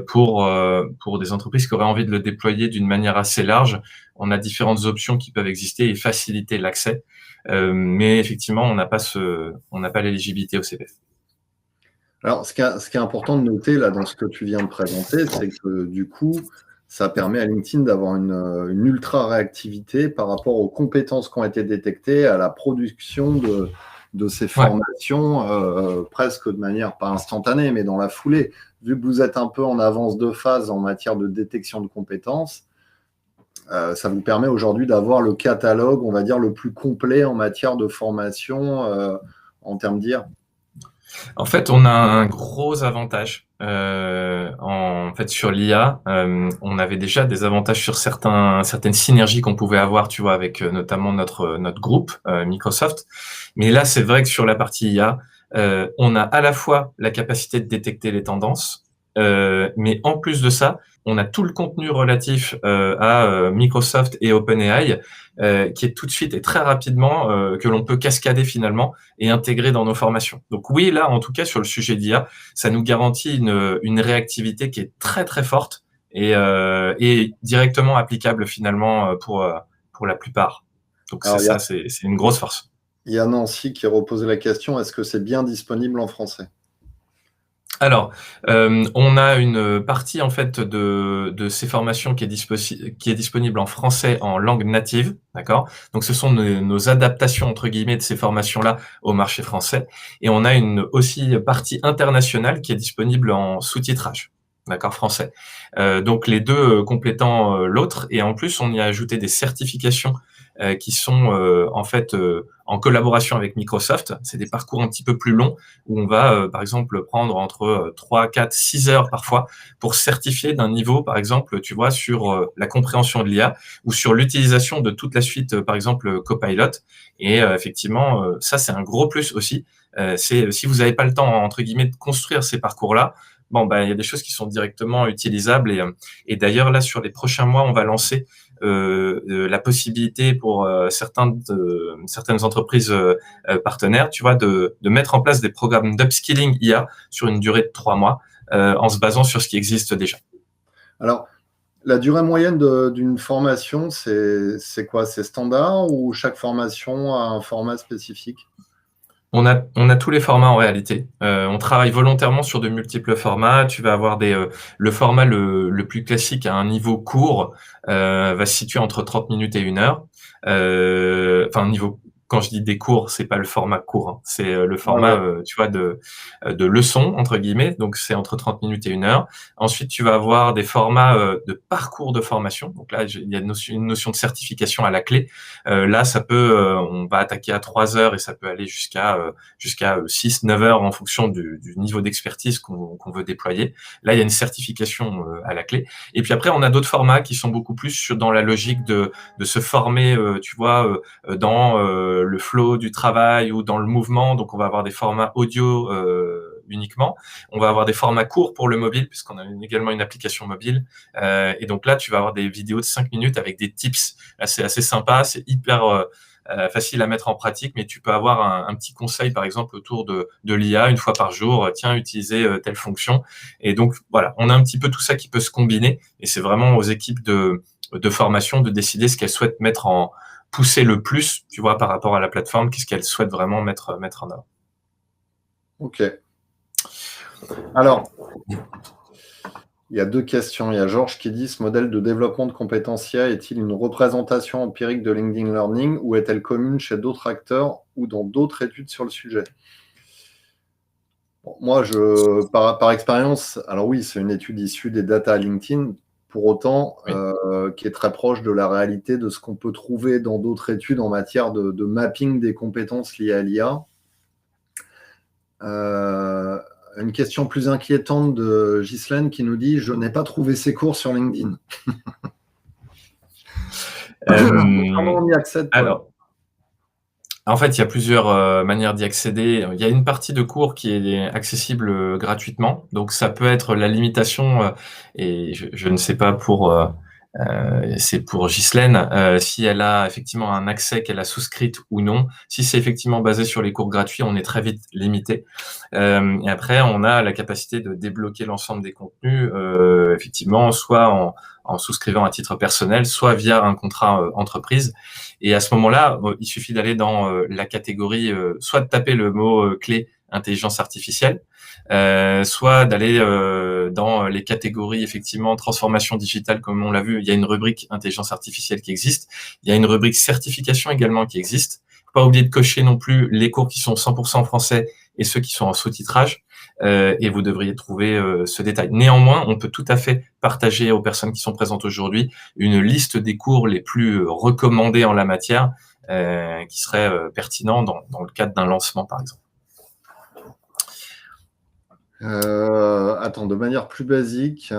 S2: pour des entreprises qui auraient envie de le déployer d'une manière assez large. On a différentes options qui peuvent exister et faciliter l'accès. Mais effectivement, on n'a pas l'éligibilité au CPF.
S1: Alors, ce qui est important de noter là dans ce que tu viens de présenter, c'est que du coup, ça permet à LinkedIn d'avoir une ultra réactivité par rapport aux compétences qui ont été détectées, à la production de ces formations, presque de manière pas instantanée, mais dans la foulée. Vu que vous êtes un peu en avance de phase en matière de détection de compétences, ça vous permet aujourd'hui d'avoir le catalogue, on va dire, le plus complet en matière de formation en termes d'IA.
S2: En fait, on a un gros avantage sur l'IA. On avait déjà des avantages sur certaines synergies qu'on pouvait avoir, tu vois, avec notamment notre groupe Microsoft. Mais là, c'est vrai que sur la partie IA, on a à la fois la capacité de détecter les tendances, mais en plus de ça, on a tout le contenu relatif à Microsoft et OpenAI qui est tout de suite et très rapidement que l'on peut cascader finalement et intégrer dans nos formations. Donc oui, là, en tout cas, sur le sujet d'IA, ça nous garantit une réactivité qui est très, très forte et directement applicable finalement pour la plupart. Donc c'est une grosse force.
S1: Il y a Nancy qui repose la question, est-ce que c'est bien disponible en français ?
S2: Alors, on a une partie en fait de ces formations qui est disponible en français en langue native, d'accord ? Donc, ce sont nos adaptations entre guillemets de ces formations-là au marché français. Et on a aussi partie internationale qui est disponible en sous-titrage, d'accord, français. Donc, les deux complétant l'autre. Et en plus, on y a ajouté des certifications qui sont en fait en collaboration avec Microsoft. C'est des parcours un petit peu plus longs où on va, par exemple, prendre entre 3, 4, 6 heures parfois pour certifier d'un niveau, par exemple, tu vois, sur la compréhension de l'IA ou sur l'utilisation de toute la suite, par exemple, Copilot. Et effectivement, ça, c'est un gros plus aussi. C'est si vous n'avez pas le temps, entre guillemets, de construire ces parcours-là, il y a des choses qui sont directement utilisables. Et d'ailleurs, là, sur les prochains mois, on va lancer la possibilité pour certaines entreprises partenaires, tu vois, de mettre en place des programmes d'upskilling IA sur une durée de 3 mois en se basant sur ce qui existe déjà.
S1: Alors, la durée moyenne d'une formation, c'est quoi? C'est standard ou chaque formation a un format spécifique?
S2: On a tous les formats en réalité. On travaille volontairement sur de multiples formats. Tu vas avoir le format le plus classique à un niveau court va se situer entre 30 minutes et 1 heure. Niveau, quand je dis des cours, c'est pas le format court, hein. C'est le format, tu vois, de leçons entre guillemets. Donc c'est entre 30 minutes et 1 heure. Ensuite, tu vas avoir des formats de parcours de formation. Donc là, il y a une notion de certification à la clé. Là, on va attaquer à 3 heures et ça peut aller jusqu'à 6, 9 heures en fonction du niveau d'expertise qu'on veut déployer. Là, il y a une certification à la clé. Et puis après, on a d'autres formats qui sont beaucoup plus dans la logique de se former, tu vois, dans le flow du travail ou dans le mouvement. Donc, on va avoir des formats audio uniquement. On va avoir des formats courts pour le mobile, puisqu'on a également une application mobile. Et donc là, tu vas avoir des vidéos de 5 minutes avec des tips. Là, c'est assez sympa, c'est hyper facile à mettre en pratique, mais tu peux avoir un petit conseil, par exemple, autour de l'IA, une fois par jour, tiens, utilisez telle fonction. Et donc, voilà, on a un petit peu tout ça qui peut se combiner, et c'est vraiment aux équipes de formation de décider ce qu'elles souhaitent pousser le plus, tu vois, par rapport à la plateforme, qu'est-ce qu'elles souhaitent vraiment mettre en avant.
S1: Ok. Alors, il y a 2 questions. Il y a Georges qui dit, ce modèle de développement de compétences IA est-il une représentation empirique de LinkedIn Learning ou est-elle commune chez d'autres acteurs ou dans d'autres études sur le sujet? Bon, moi, par expérience, alors oui, c'est une étude issue des data LinkedIn, pour autant,
S2: Oui.
S1: qui est très proche de la réalité de ce qu'on peut trouver dans d'autres études en matière de mapping des compétences liées à l'IA. Une question plus inquiétante de Ghislaine qui nous dit « Je n'ai pas trouvé ces cours sur LinkedIn ». Comment on y accède, Paul?
S2: Alors, en fait, il y a plusieurs manières d'y accéder. Il y a une partie de cours qui est accessible gratuitement. Donc, ça peut être la limitation, et je ne sais pas c'est pour Ghislaine, si elle a effectivement un accès qu'elle a souscrite ou non. Si c'est effectivement basé sur les cours gratuits, on est très vite limité. Et après, on a la capacité de débloquer l'ensemble des contenus, effectivement, soit en souscrivant à titre personnel, soit via un contrat entreprise. Et à ce moment-là, il suffit d'aller dans la catégorie, soit de taper le mot clé intelligence artificielle, soit d'aller dans les catégories effectivement transformation digitale, comme on l'a vu. Il y a une rubrique intelligence artificielle qui existe. Il y a une rubrique certification également qui existe. Faut pas oublier de cocher non plus les cours qui sont 100% français et ceux qui sont en sous-titrage. Et vous devriez trouver ce détail. Néanmoins, on peut tout à fait partager aux personnes qui sont présentes aujourd'hui une liste des cours les plus recommandés en la matière, qui seraient pertinents dans le cadre d'un lancement, par exemple.
S1: Attends, de manière plus basique,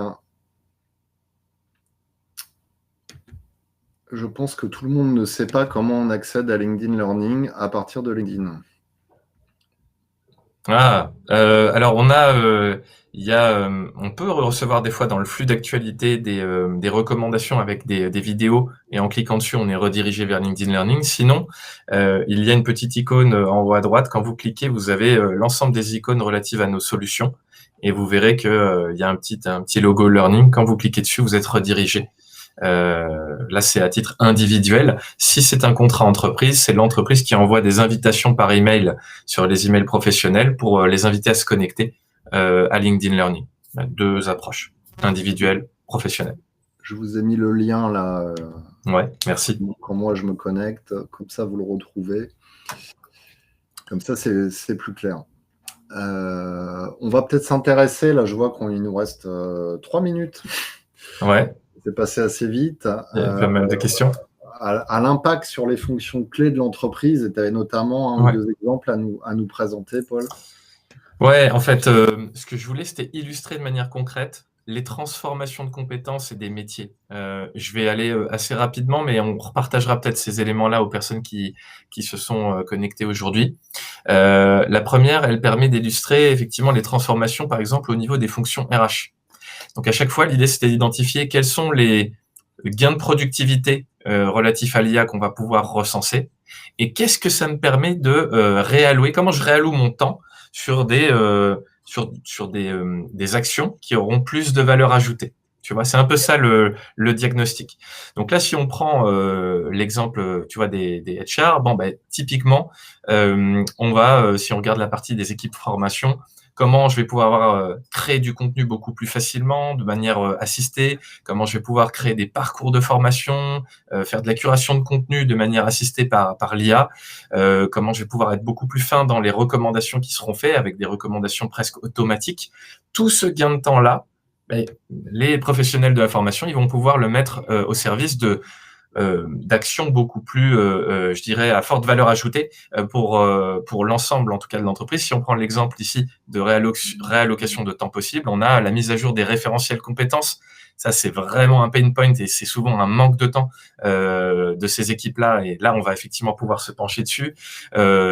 S1: je pense que tout le monde ne sait pas comment on accède à LinkedIn Learning à partir de LinkedIn.
S2: Alors on peut recevoir des fois dans le flux d'actualité des recommandations avec des vidéos, et en cliquant dessus, on est redirigé vers LinkedIn Learning. Sinon, il y a une petite icône en haut à droite. Quand vous cliquez, vous avez l'ensemble des icônes relatives à nos solutions, et vous verrez que il y a un petit logo Learning. Quand vous cliquez dessus, vous êtes redirigé. Là, c'est à titre individuel. Si c'est un contrat entreprise, c'est l'entreprise qui envoie des invitations par email sur les emails professionnels pour les inviter à se connecter à LinkedIn Learning. 2 approches, individuelle, professionnelle.
S1: Je vous ai mis le lien là.
S2: Ouais, merci.
S1: Quand moi je me connecte, comme ça vous le retrouvez. Comme ça, c'est plus clair. On va peut-être s'intéresser, là je vois qu'il nous reste 3 minutes.
S2: Ouais.
S1: C'est passé assez vite.
S2: Il y a pas mal de questions.
S1: À l'impact sur les fonctions clés de l'entreprise, et tu avais notamment un ou 2 exemples à nous présenter, Paul.
S2: Ouais, en fait, ce que je voulais, c'était illustrer de manière concrète les transformations de compétences et des métiers. Je vais aller assez rapidement, mais on repartagera peut-être ces éléments-là aux personnes qui se sont connectées aujourd'hui. La première, elle permet d'illustrer effectivement les transformations, par exemple, au niveau des fonctions RH. Donc, à chaque fois, l'idée, c'était d'identifier quels sont les gains de productivité relatifs à l'IA qu'on va pouvoir recenser, et qu'est-ce que ça me permet de réallouer, comment je réalloue mon temps sur des actions qui auront plus de valeur ajoutée. Tu vois, c'est un peu ça le diagnostic. Donc là, si on prend l'exemple, tu vois, des HR, typiquement, on va, si on regarde la partie des équipes formation, comment je vais pouvoir créer du contenu beaucoup plus facilement, de manière assistée, comment je vais pouvoir créer des parcours de formation, faire de la curation de contenu de manière assistée par l'IA, comment je vais pouvoir être beaucoup plus fin dans les recommandations qui seront faites, avec des recommandations presque automatiques. Tout ce gain de temps-là, les professionnels de la formation, ils vont pouvoir le mettre au service d'actions beaucoup plus, je dirais, à forte valeur ajoutée pour l'ensemble, en tout cas, de l'entreprise. Si on prend l'exemple ici de réallocation de temps possible, on a la mise à jour des référentiels compétences Ça, c'est vraiment un pain point et c'est souvent un manque de temps de ces équipes-là. Et là, on va effectivement pouvoir se pencher dessus.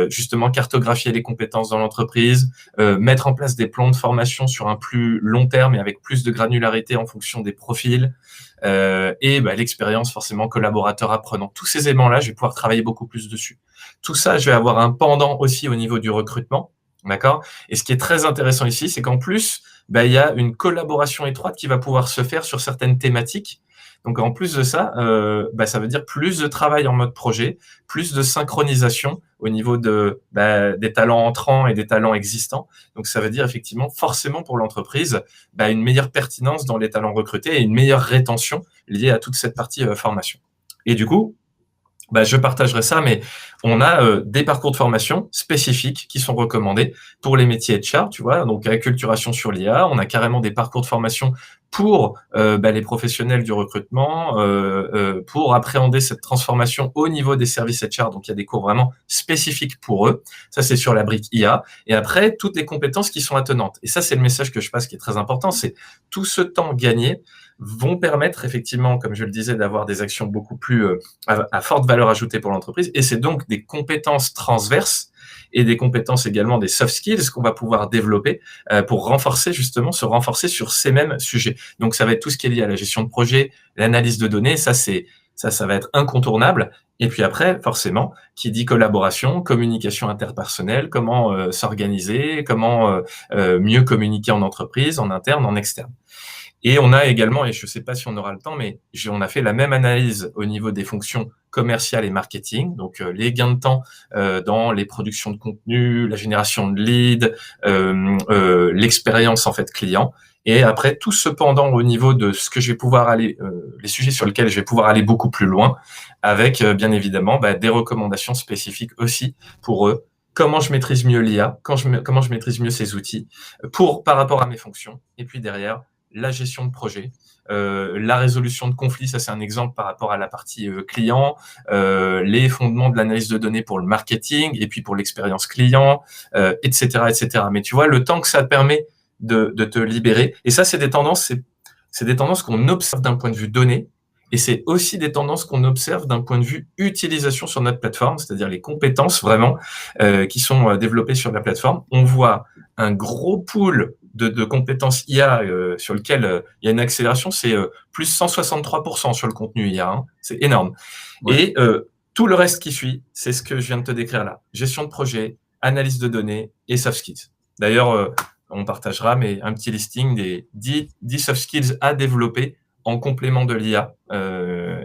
S2: Justement, cartographier les compétences dans l'entreprise, mettre en place des plans de formation sur un plus long terme et avec plus de granularité en fonction des profils. Et l'expérience forcément collaborateur apprenant. Tous ces éléments-là, je vais pouvoir travailler beaucoup plus dessus. Tout ça, je vais avoir un pendant aussi au niveau du recrutement, d'accord? Et ce qui est très intéressant ici, c'est qu'en plus, il y a une collaboration étroite qui va pouvoir se faire sur certaines thématiques. Donc en plus de ça, ça veut dire plus de travail en mode projet, plus de synchronisation au niveau des talents entrants et des talents existants. Donc ça veut dire effectivement forcément pour l'entreprise une meilleure pertinence dans les talents recrutés et une meilleure rétention liée à toute cette partie formation. Et du coup, je partagerai ça, mais on a des parcours de formation spécifiques qui sont recommandés pour les métiers HR, tu vois, donc acculturation sur l'IA, on a carrément des parcours de formation pour les professionnels du recrutement, pour appréhender cette transformation au niveau des services HR, donc il y a des cours vraiment spécifiques pour eux, ça c'est sur la brique IA, et après, toutes les compétences qui sont attenantes. Et ça, c'est le message que je passe qui est très important, c'est tout ce temps gagné vont permettre effectivement, comme je le disais, d'avoir des actions beaucoup plus à forte valeur ajoutée pour l'entreprise. Et c'est donc des compétences transverses et des compétences également des soft skills qu'on va pouvoir développer pour se renforcer sur ces mêmes sujets. Donc, ça va être tout ce qui est lié à la gestion de projet, l'analyse de données. Ça va être incontournable. Et puis après, forcément, qui dit collaboration, communication interpersonnelle, comment s'organiser, comment mieux communiquer en entreprise, en interne, en externe. Et on a également, et je ne sais pas si on aura le temps, mais on a fait la même analyse au niveau des fonctions commerciales et marketing, donc les gains de temps dans les productions de contenu, la génération de leads, l'expérience en fait client. Et après, tout cependant au niveau de ce que je vais pouvoir aller, les sujets sur lesquels je vais pouvoir aller beaucoup plus loin, avec bien évidemment des recommandations spécifiques aussi pour eux. Comment je maîtrise mieux l'IA, comment je maîtrise mieux ces outils par rapport à mes fonctions. Et puis derrière, la gestion de projet, la résolution de conflits, ça c'est un exemple par rapport à la partie client, les fondements de l'analyse de données pour le marketing et puis pour l'expérience client, etc., etc. Mais tu vois, le temps que ça te permet de te libérer, et ça c'est des tendances qu'on observe d'un point de vue données, et c'est aussi des tendances qu'on observe d'un point de vue utilisation sur notre plateforme, c'est-à-dire les compétences vraiment qui sont développées sur la plateforme. On voit un gros pool de compétences IA sur lequel il y a une accélération, c'est plus 163% sur le contenu IA. Hein. C'est énorme. Ouais. Et tout le reste qui suit, c'est ce que je viens de te décrire là. Gestion de projet, analyse de données et soft skills. D'ailleurs, on partagera un petit listing des 10 soft skills à développer en complément de l'IA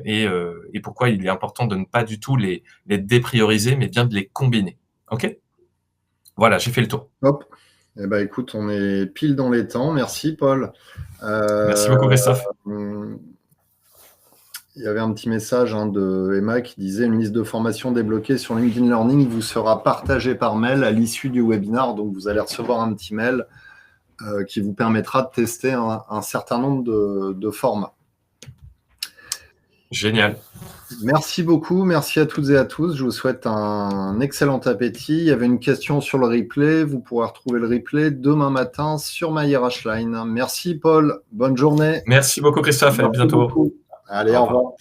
S2: et pourquoi il est important de ne pas du tout les déprioriser, mais bien de les combiner. OK ? Voilà, j'ai fait le tour.
S1: Hop. Eh ben, écoute, on est pile dans les temps. Merci, Paul.
S2: Merci beaucoup, Christophe.
S1: Il y avait un petit message de Emma qui disait « Une liste de formation débloquée sur LinkedIn Learning vous sera partagée par mail à l'issue du webinaire. » Donc, vous allez recevoir un petit mail qui vous permettra de tester un certain nombre de formats.
S2: Génial.
S1: Merci beaucoup. Merci à toutes et à tous. Je vous souhaite un excellent appétit. Il y avait une question sur le replay. Vous pourrez retrouver le replay demain matin sur MyRH Line. Merci, Paul. Bonne journée.
S2: Merci beaucoup, Christophe. À bientôt.
S1: Allez, au revoir.